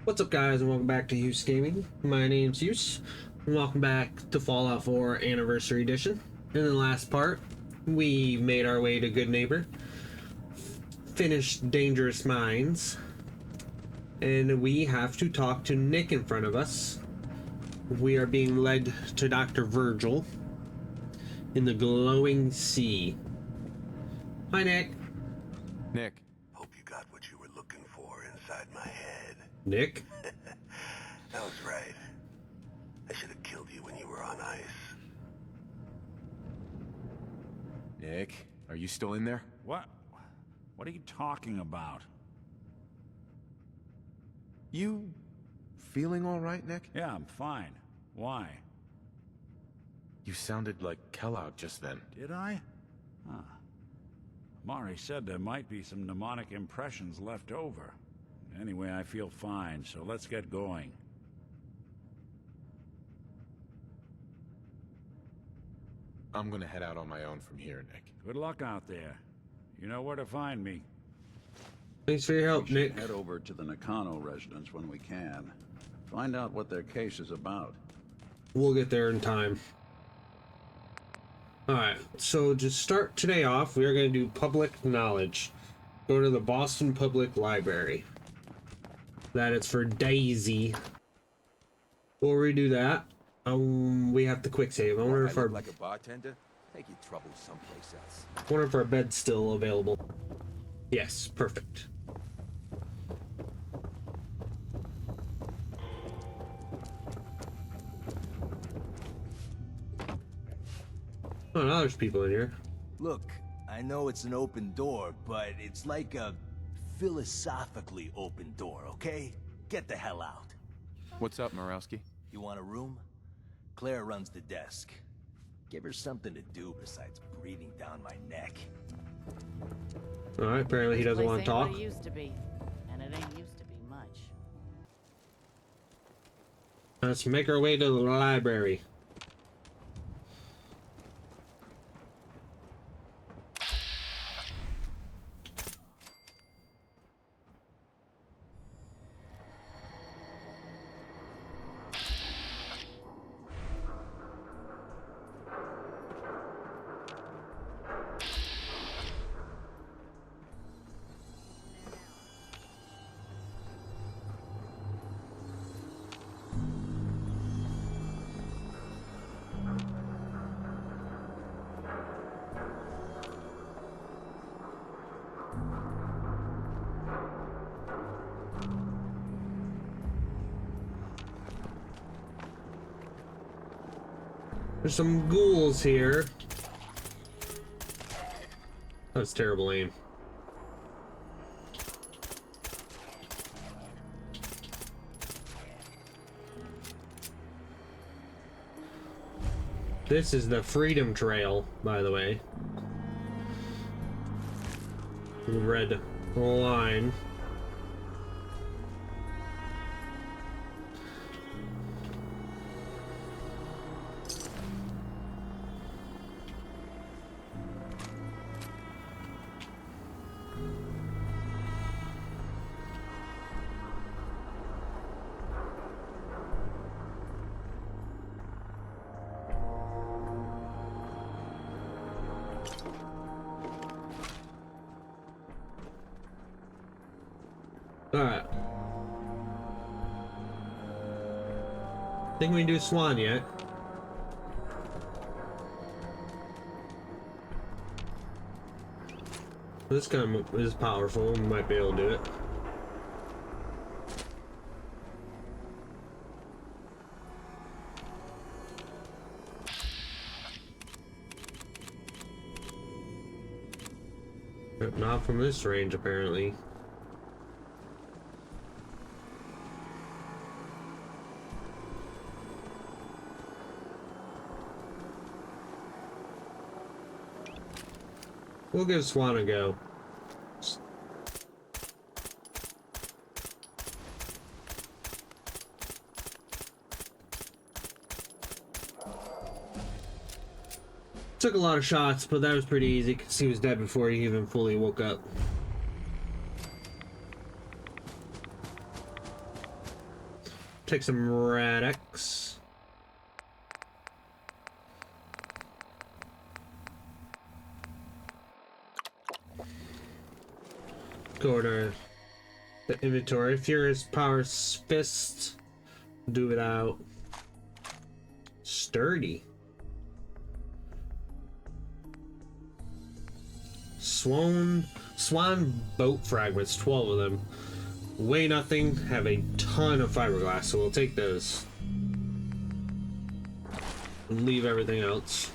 What's up, guys, and welcome back to Hubris Gaming. My name's Hubris, and welcome back to Fallout 4 Anniversary Edition. In the last part, we made our way to Good Neighbor, finished Dangerous Minds, and we have to talk to Nick in front of us. We are being led to Dr. Virgil in the Glowing Sea. Hi, Nick. Nick. Hope you got what you were looking for inside my head. Nick? That was right. I should have killed you when you were on ice. Nick, are you still in there? What? What are you talking about? You feeling all right, Nick? Yeah, I'm fine. Why? You sounded like Kellogg just then. Did I? Huh. Mari said there might be some mnemonic impressions left over. Anyway, I feel fine, so let's get going. I'm gonna head out on my own from here, Nick. Good luck out there. You know where to find me. Thanks for your help, Nick. Head over to the Nakano residence when we can. Find out what their case is about. We'll get there in time. Alright, so to start today off, we are going to do public knowledge. Go to the Boston Public Library. That is for Daisy. Before we do that, we have to quick save. I wonder if our like a bartender, take your troubles someplace else. wonder if our bed's still available. Yes, perfect. Oh, now there's people in here. Look, I know it's an open door, but it's like a philosophically open door, okay? Get the hell out. What's up, Morowski? You want a room? Claire runs the desk. Give her something to do besides breathing down my neck. Alright, apparently he doesn't want to talk. It used to be, and it ain't used to be much. Let's make our way to the library. There's some ghouls here. That's terrible aim. This is the Freedom Trail, by the way. The red line. Alright. Think we can do Swan yet. This gun is powerful. We might be able to do it. But not from this range, apparently. We'll give Swan a go. Took a lot of shots, but that was pretty easy because he was dead before he even fully woke up. Take some Rad-X. Go to the inventory. Furious Power Fist. Do without. Sturdy. Swan boat fragments, 12 of them. Weigh nothing, have a ton of fiberglass, so we'll take those. Leave everything else.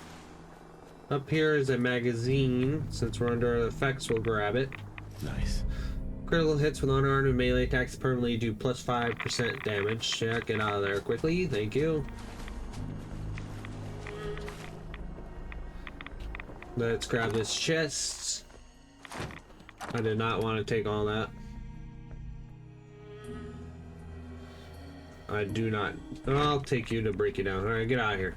Up here is a magazine. Since we're under effects, we'll grab it. Nice. Critical hits with unarmed and melee attacks permanently do plus 5% damage. Yeah, get out of there quickly. Thank you. Let's grab this chest. I did not want to take all that. I do not. I'll take you to break you down. Alright, get out of here.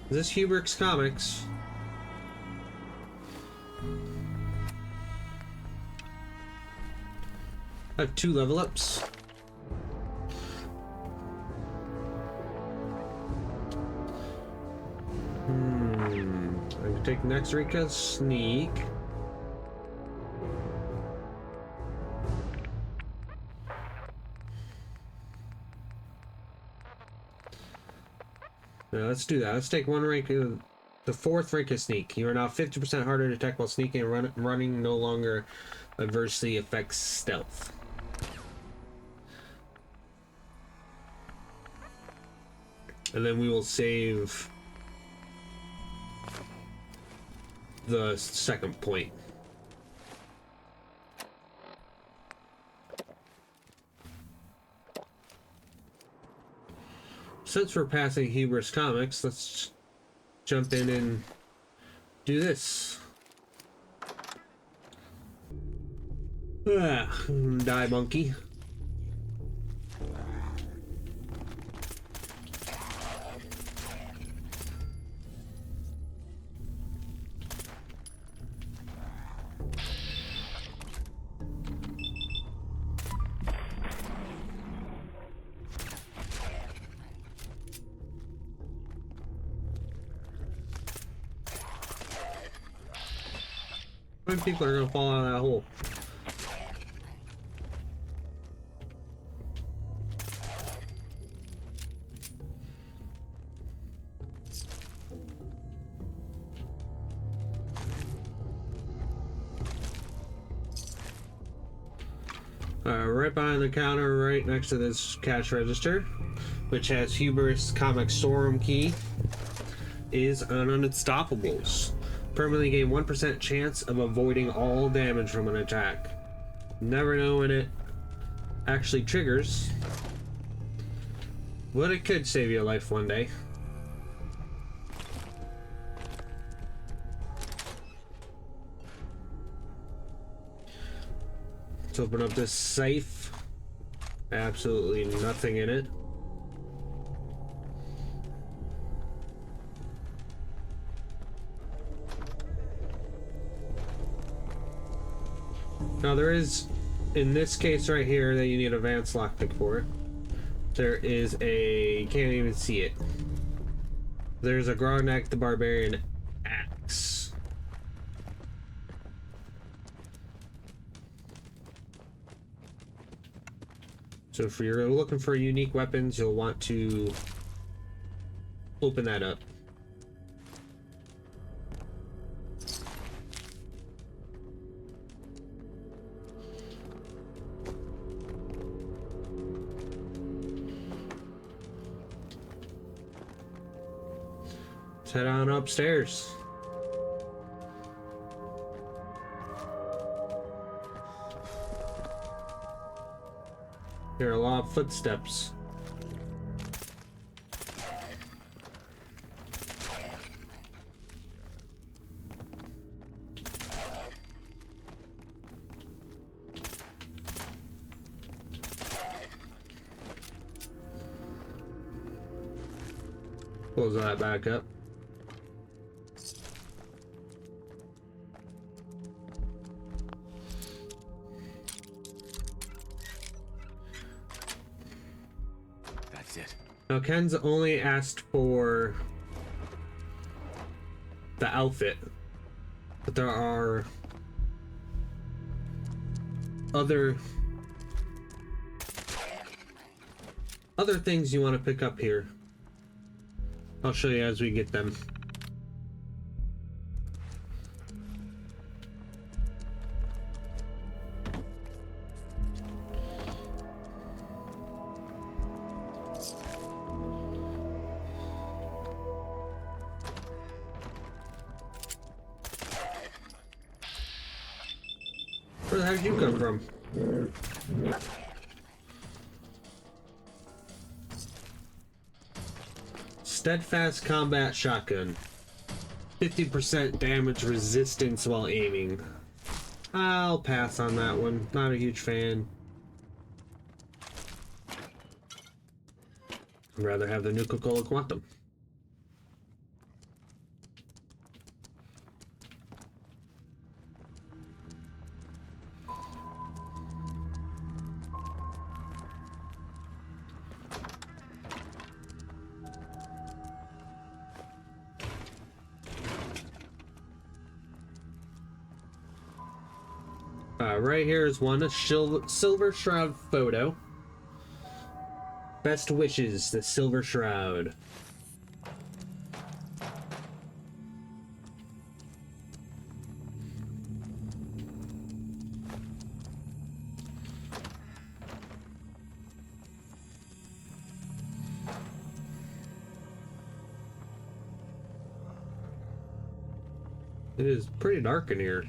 Is this Hubris Comics? I have 2 level ups. I can take next Rika sneak. Now let's do that. Let's take one rank, the 4th rank of sneak. You are now 50% harder to detect while sneaking, and running no longer adversely affects stealth. And then we will save the 2nd point. Since we're passing Hubris Comics, let's jump in and do this. Die, monkey. How many people are gonna fall out of that hole? Right behind the counter, right next to this cash register, which has Hubris Comics Storeroom key, is an Unstoppables. Permanently gain 1% chance of avoiding all damage from an attack. Never know when it actually triggers, but it could save your life one day. Let's open up this safe. Absolutely nothing in it. Now there is, in this case right here, that you need advanced lockpick for. There is a, you can't even see it. There's a Grognak the Barbarian axe. So if you're looking for unique weapons, you'll want to open that up. Let's head on upstairs. There are a lot of footsteps. Close that back up. That's it. Now, Ken's only asked for the outfit, but there are other things you want to pick up here. I'll show you as we get them. Where the heck did you come from? Steadfast combat shotgun. 50% damage resistance while aiming. I'll pass on that one. Not a huge fan. I'd rather have the Nuka-Cola Quantum. Right here is one, a Silver Shroud photo. Best wishes, the Silver Shroud. It is pretty dark in here.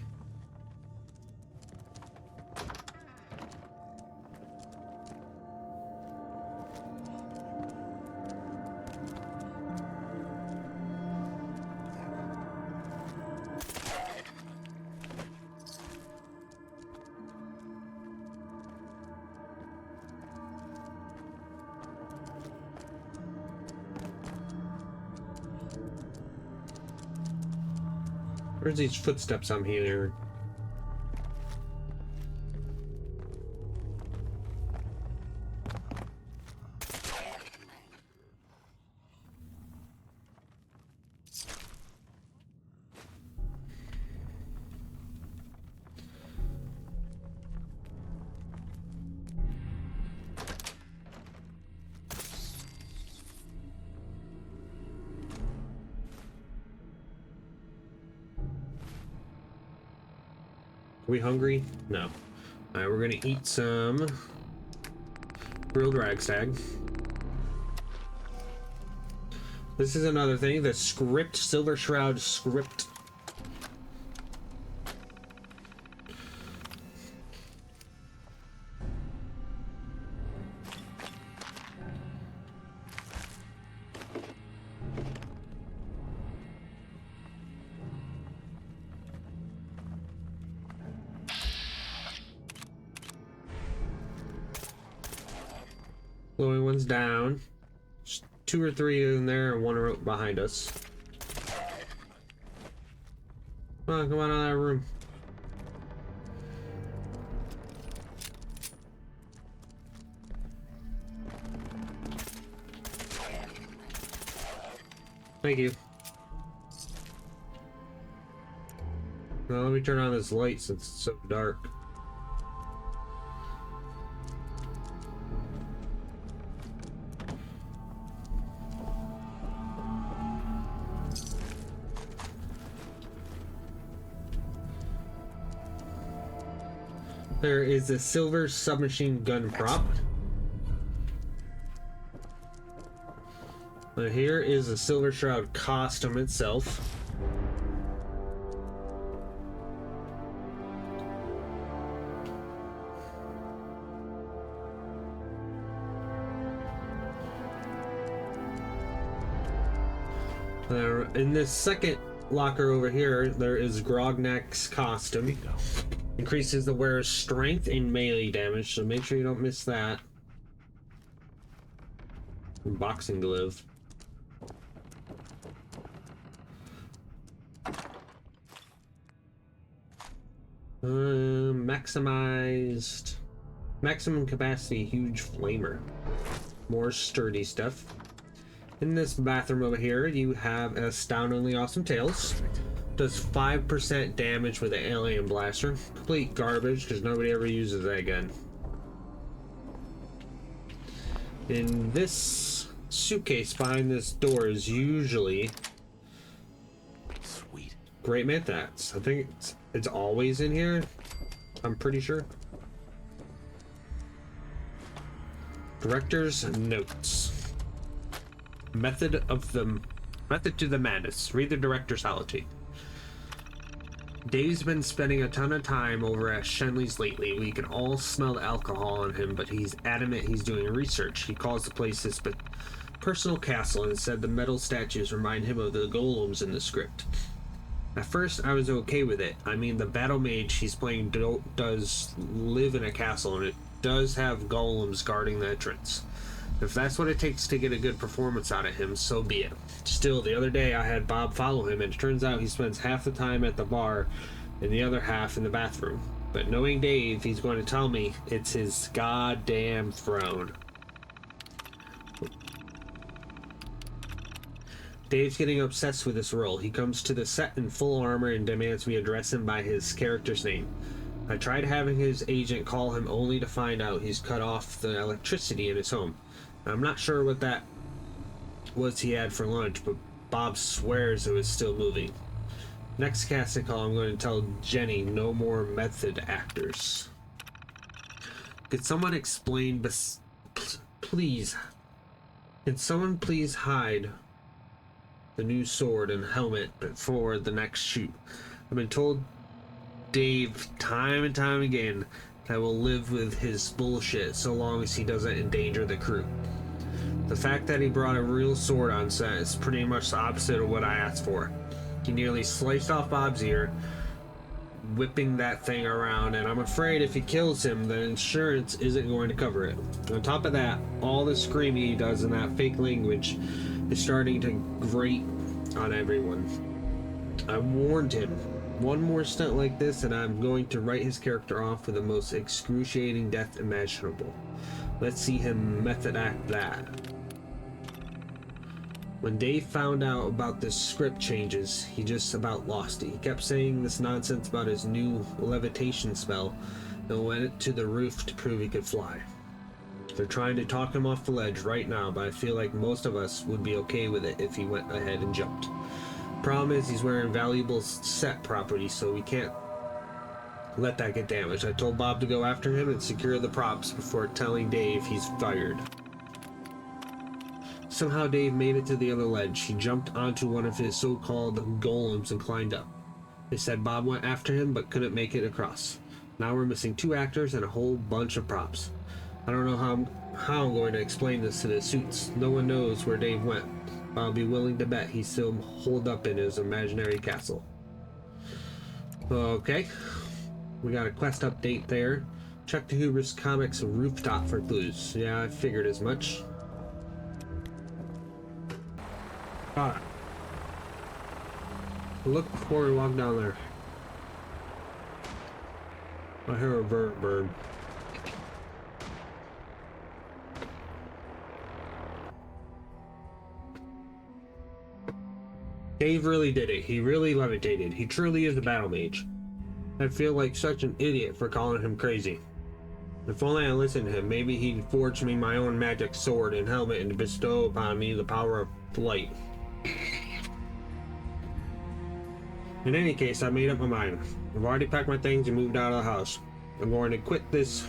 Where's these footsteps I'm hearing? Are we hungry? No. Alright, we're gonna eat some grilled ragstag. This is another thing, the script, Silver Shroud script. Glowing one's down. There's 2 or 3 in there and 1 right behind us. Come on out of that room. Thank you. Now let me turn on this light since it's so dark. There is a silver submachine gun prop. Here is the Silver Shroud costume itself. In this second locker over here, there is Grognak's costume. Increases the wearer's strength and melee damage, so make sure you don't miss that. Boxing glove. maximum capacity huge flamer. More sturdy stuff. In this bathroom over here, you have astoundingly awesome tails. Does 5% damage with an alien blaster. Complete garbage because nobody ever uses that gun. In this suitcase behind this door is usually Sweet. great methods. I think it's always in here. I'm pretty sure. Director's notes. Method to the madness. Read the director's solitude. Dave's been spending a ton of time over at Shenley's lately. We can all smell the alcohol on him, but he's adamant he's doing research. He calls the place his personal castle and said the metal statues remind him of the golems in the script. At first, I was okay with it. I mean, the battle mage he's playing does live in a castle, and it does have golems guarding the entrance. If that's what it takes to get a good performance out of him, so be it. Still, the other day I had Bob follow him, and it turns out he spends half the time at the bar and the other half in the bathroom. But knowing Dave, he's going to tell me it's his goddamn throne. Dave's getting obsessed with this role. He comes to the set in full armor and demands we address him by his character's name. I tried having his agent call him only to find out he's cut off the electricity in his home. I'm not sure what that was he had for lunch, but Bob swears it was still moving. Next casting call, I'm going to tell Jenny no more method actors. Could someone explain please? Can someone please hide the new sword and helmet before the next shoot? I've been told Dave time and time again that I will live with his bullshit so long as he doesn't endanger the crew. The fact that he brought a real sword on set is pretty much the opposite of what I asked for. He nearly sliced off Bob's ear, whipping that thing around, and I'm afraid if he kills him, the insurance isn't going to cover it. On top of that, all the screaming he does in that fake language is starting to grate on everyone. I warned him. One more stunt like this and I'm going to write his character off with the most excruciating death imaginable. Let's see him method act that. When Dave found out about the script changes, he just about lost it. He kept saying this nonsense about his new levitation spell and went to the roof to prove he could fly. They're trying to talk him off the ledge right now, but I feel like most of us would be okay with it if he went ahead and jumped. Problem is he's wearing valuable set property, so we can't let that get damaged. I told Bob to go after him and secure the props before telling Dave he's fired. Somehow Dave made it to the other ledge. He jumped onto one of his so-called golems and climbed up. They said Bob went after him but couldn't make it across. Now we're missing 2 actors and a whole bunch of props. I don't know how I'm going to explain this to the suits. No one knows where Dave went. I'll be willing to bet he's still holed up in his imaginary castle. Okay. We got a quest update there. Check the Hubris Comics rooftop for clues. Yeah, I figured as much. Ah. Look before we walk down there. I hear a bird. Dave really did it. He really levitated. He truly is a battle mage. I feel like such an idiot for calling him crazy. If only I listened to him, maybe he'd forge me my own magic sword and helmet and bestow upon me the power of flight. In any case, I made up my mind. I've already packed my things and moved out of the house. I'm going to quit this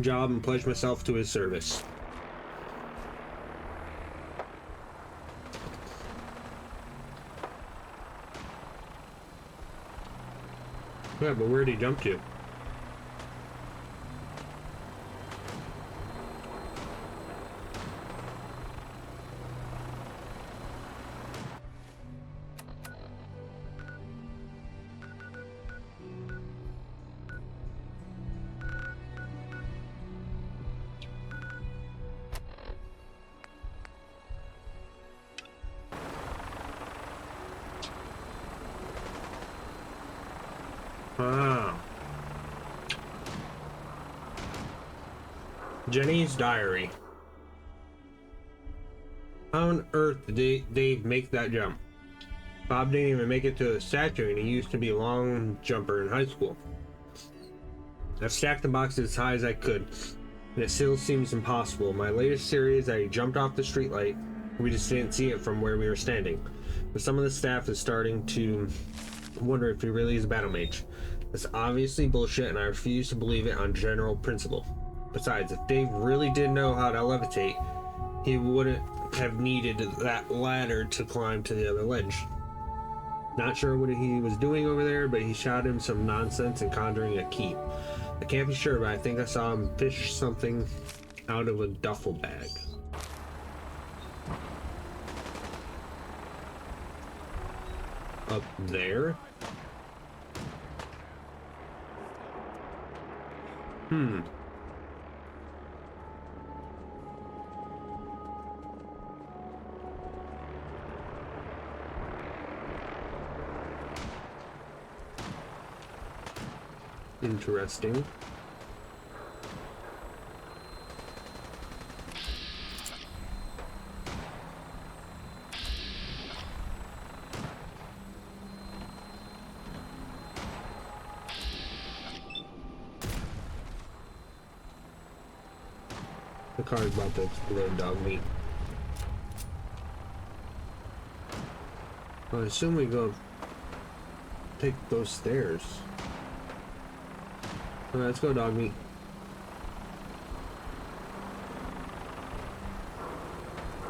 job and pledge myself to his service. Yeah, but where'd he jump to? Ah. Jenny's diary. How on earth did they make that jump? Bob didn't even make it to the statue, and he used to be a long jumper in high school. I've stacked the boxes as high as I could, and it still seems impossible. My latest theory is that he jumped off the streetlight. We just didn't see it from where we were standing. But some of the staff is starting to wonder if he really is a battle mage. That's obviously bullshit, and I refuse to believe it on general principle. Besides, if Dave really did know how to levitate, he wouldn't have needed that ladder to climb to the other ledge. Not sure what he was doing over there, but he shouted him some nonsense and conjuring a key. I can't be sure, but I think I saw him fish something out of a duffel bag. Up there? Interesting. The car is about to explode, dog meat. I assume we go take those stairs. Alright, let's go, dog meat.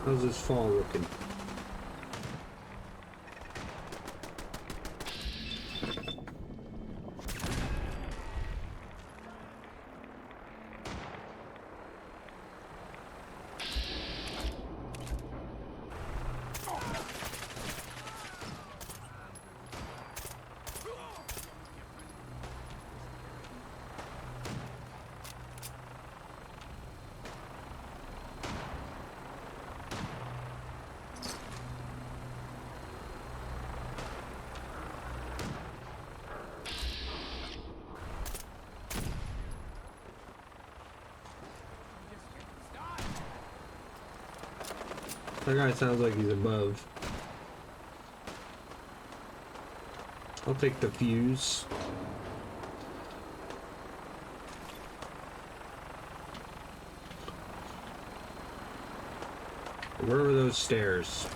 How's this fall looking? That guy sounds like he's above. I'll take the fuse. Where were those stairs?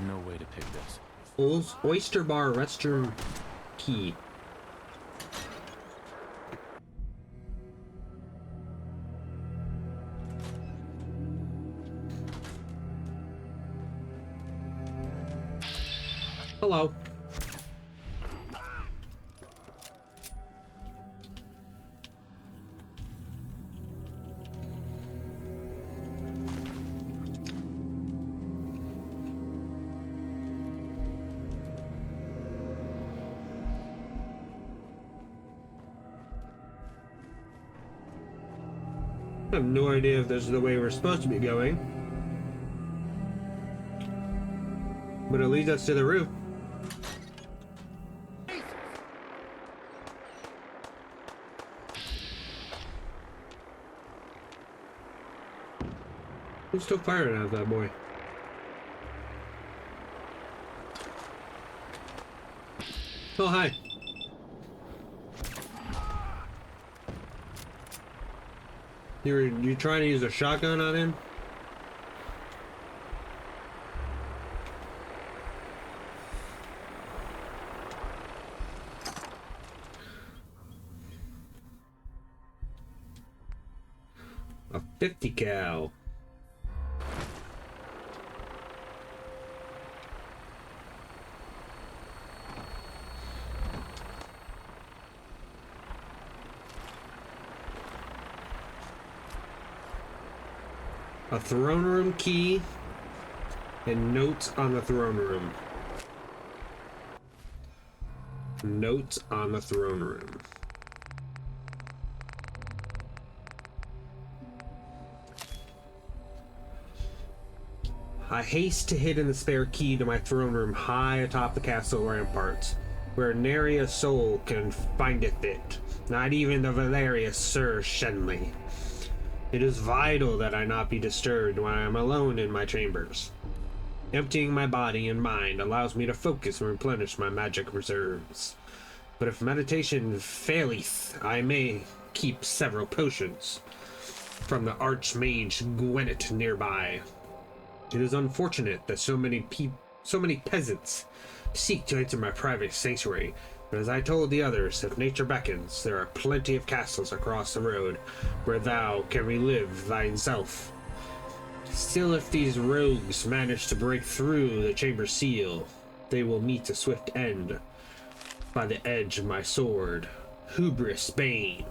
No way to pick this. Oyster Bar restroom key. Hello. I have no idea if this is the way we're supposed to be going. But it leads us to the roof. Who's still firing at that boy? Oh, hi. You trying to use a shotgun on him? A 50 cal. A throne room key and notes on the throne room. Notes on the throne room. I haste to hidden the spare key to my throne room high atop the castle ramparts, where nary a soul can findeth it, not even the valerious Sir Shenley. It is vital that I not be disturbed when I am alone in my chambers. Emptying my body and mind allows me to focus and replenish my magic reserves. But if meditation faileth, I may keep several potions from the Archmage Gwennet nearby. It is unfortunate that so many peasants seek to enter my private sanctuary, but as I told the others, if nature beckons, there are plenty of castles across the road where thou can relive thyself. Still, if these rogues manage to break through the chamber seal, they will meet a swift end by the edge of my sword, Hubris Bane.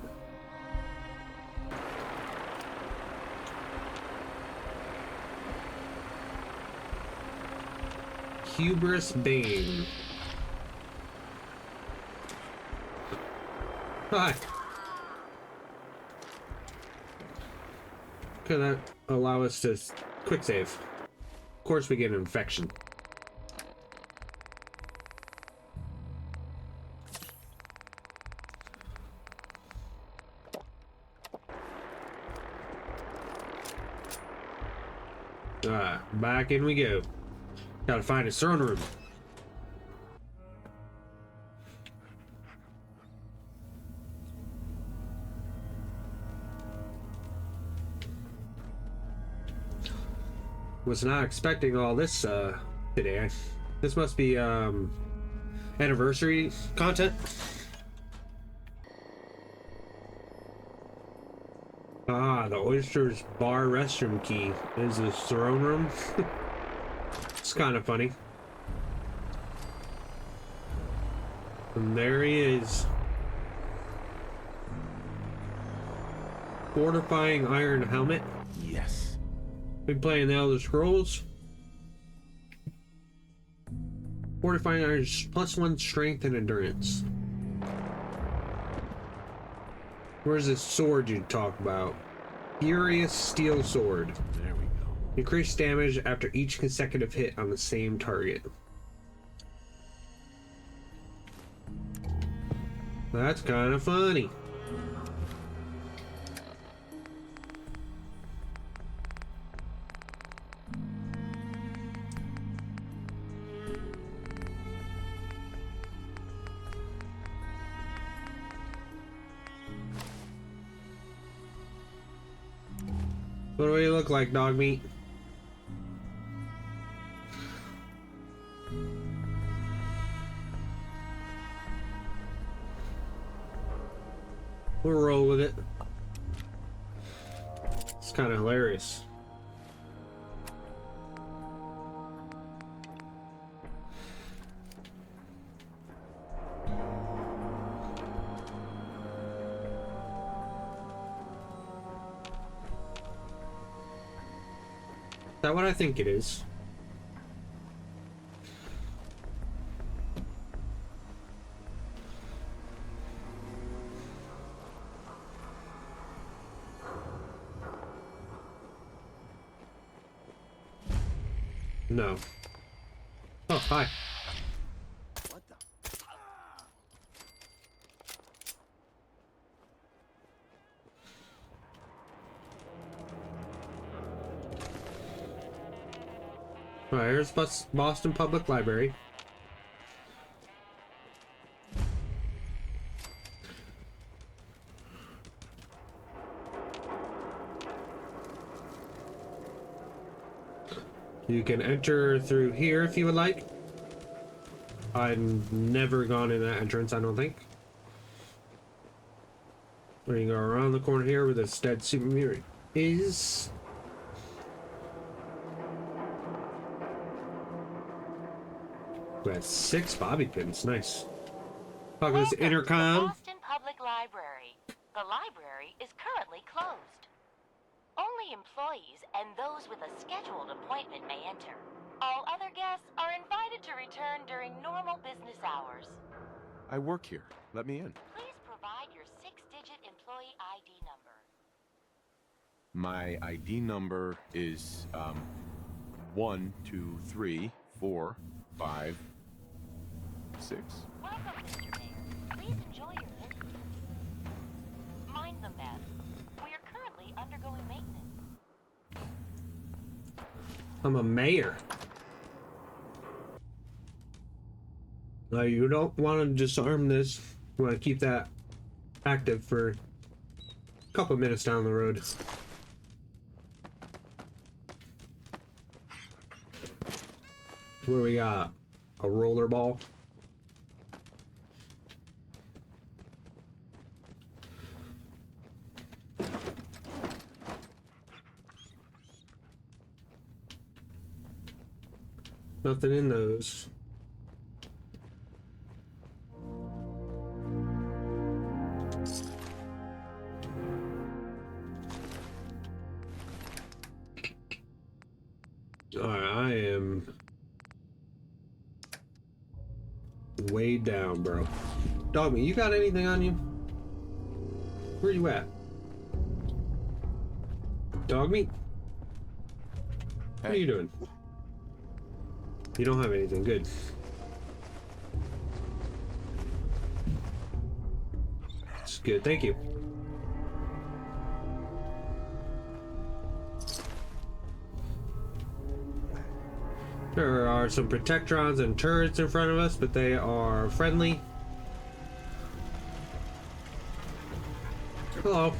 Hubris Bane. Hi. Could that allow us to quick save? Of course we get an infection. Back in we go. Gotta find a throne room. Was not expecting all this today. This must be anniversary content. Ah, the Oyster's bar restroom key is the throne room. It's kind of funny. And there he is. Fortifying iron helmet. Yes. Been playing the Elder Scrolls. Fortifying iron +1 strength and endurance. Where's this sword you talk about? Furious steel sword. There we go. Increased damage after each consecutive hit on the same target. That's kind of funny. What do we look like, dog meat? We'll roll with it. It's kind of hilarious. Is that what I think it is? No. Oh, hi. What the? Alright, here's Boston Public Library. You can enter through here if you would like. I've never gone in that entrance, I don't think. Or you can go around the corner here where this dead super mirror is. We had 6 bobby pins, nice. Talking this Welcome intercom. to the Boston Public Library. The library is currently closed. Only employees and those with a scheduled appointment may enter. All other guests are invited to return during normal business hours. I work here. Let me in. Please provide your 6-digit employee ID number. My ID number is 1, 2, 3, 4, 5, 6. Welcome, Mr. Mayor. Please enjoy your visit. Mind the mess. We are currently undergoing maintenance. I'm a mayor. Now you don't want to disarm this. You want to keep that active for a couple minutes down the road. What do we got? A rollerball. Nothing in those. I am way down, bro. Dogmeat, you got anything on you? Where you at? Dogmeat? What are you doing? You don't have anything. Good. That's good. Thank you. There are some protectrons and turrets in front of us, but they are friendly. Hello.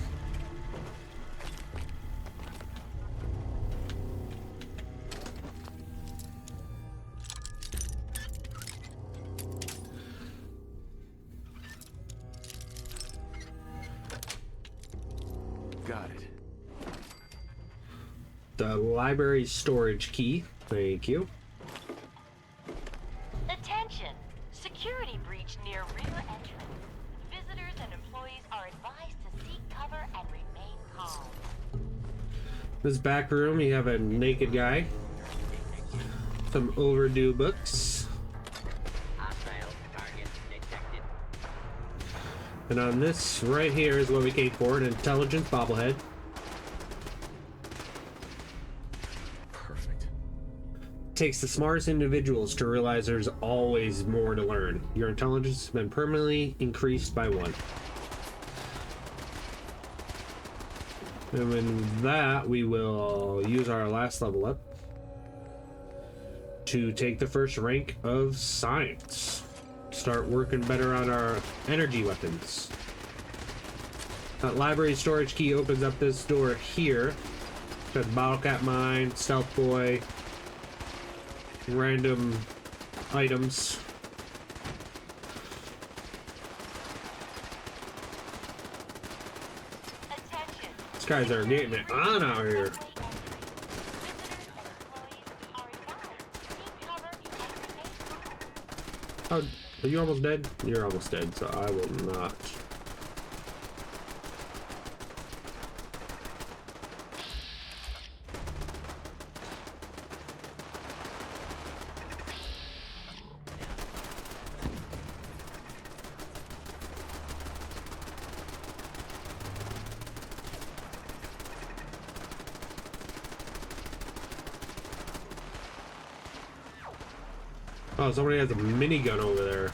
Got it. The library storage key. Thank you. Attention! Security breach near rear entrance. Visitors and employees are advised to seek cover and remain calm. This back room, you have a naked guy. Some overdue books. And on this right here is what we came for, an intelligence bobblehead. Perfect. Takes the smartest individuals to realize there's always more to learn. Your intelligence has been permanently increased by 1. And with that, we will use our last level up to take the first rank of science. Start working better on our energy weapons. That library storage key opens up this door here. Got bottle cap mine, stealth boy, random items. Attention! These guys are getting it on out here. Visitors and employees are advised to seek cover and remain calm. Oh, are you almost dead? You're almost dead, so I will not. Oh, somebody has a minigun over there.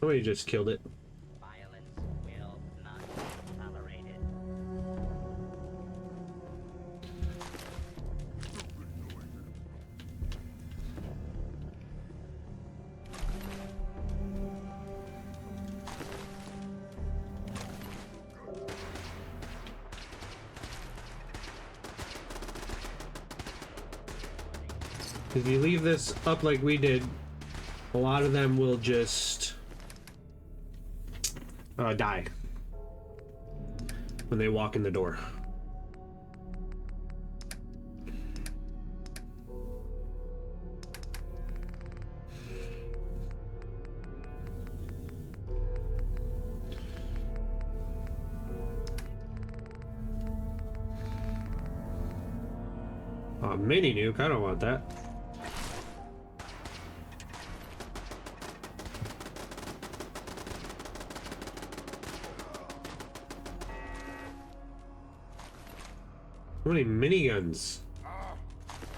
Somebody just killed it. Violence will not be tolerated. If you leave this up like we did, a lot of them will just die when they walk in the door. Mini nuke, I don't want that. How many miniguns?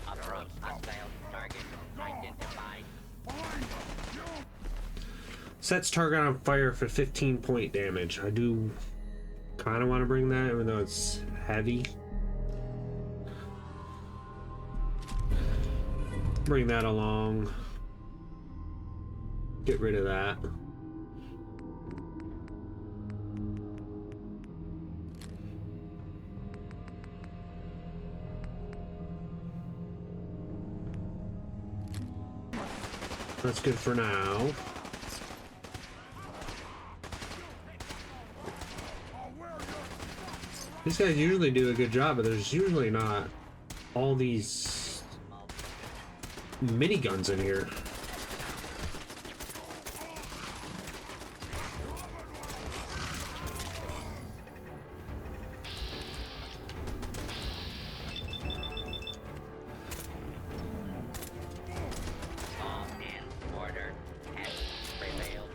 Approach hostile target identified. Sets target on fire for 15-point damage. I do kind of want to bring that, even though it's heavy. Bring that along. Get rid of that. That's good for now. These guys usually do a good job, but there's usually not all these miniguns in here. Law and order has prevailed.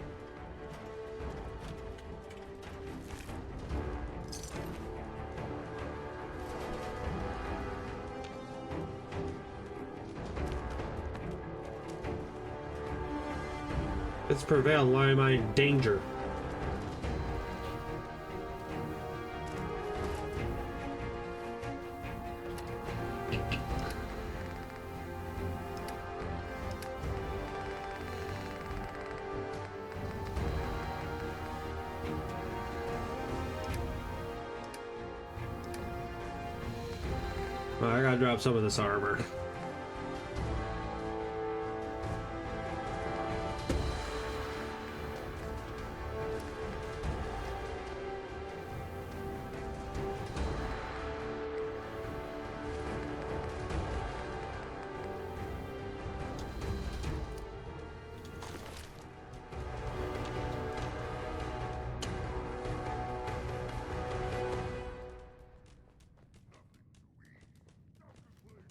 It's prevailed. Why am I in danger? Well, I gotta drop some of this armor.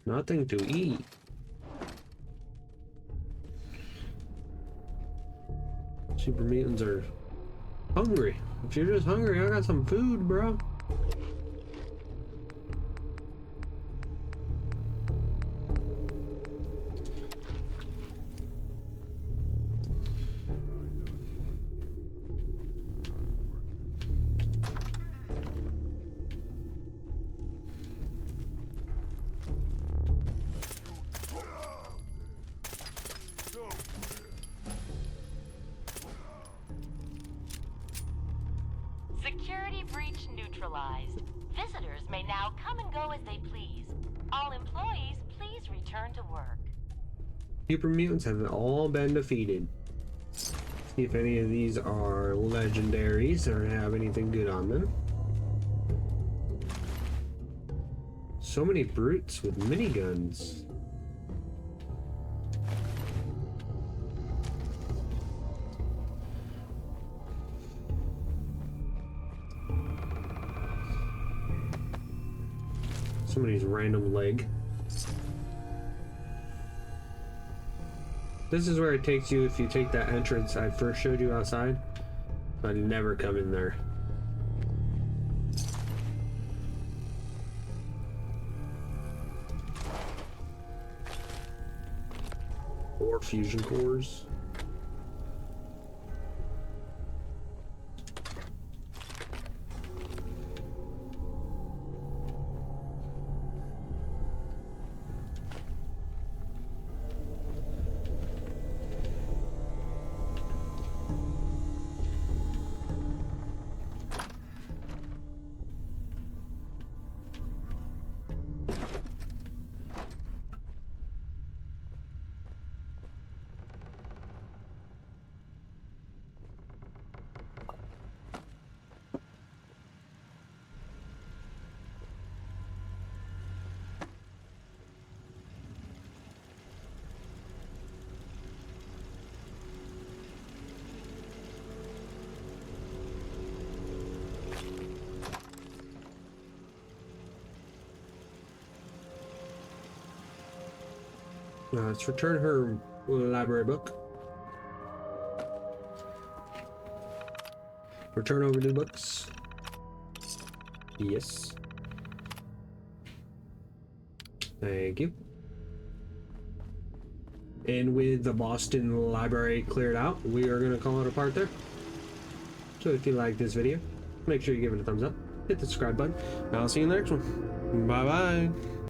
Nothing to eat. Super mutants are hungry. If you're just hungry, I got some food, bro. Security breach neutralized. Visitors may now come and go as they please. All employees, please return to work. Super mutants have all been defeated. See if any of these are legendaries or have anything good on them. So many brutes with miniguns. Somebody's random leg. This is where it takes you if you take that entrance I first showed you outside. I'd never come in there. Or fusion cores. Let's return her library book. Return overdue books. Yes. Thank you. And with the Boston Library cleared out, we are going to call it a part there. So if you like this video, make sure you give it a thumbs up, hit the subscribe button, and I'll see you in the next one. Bye bye.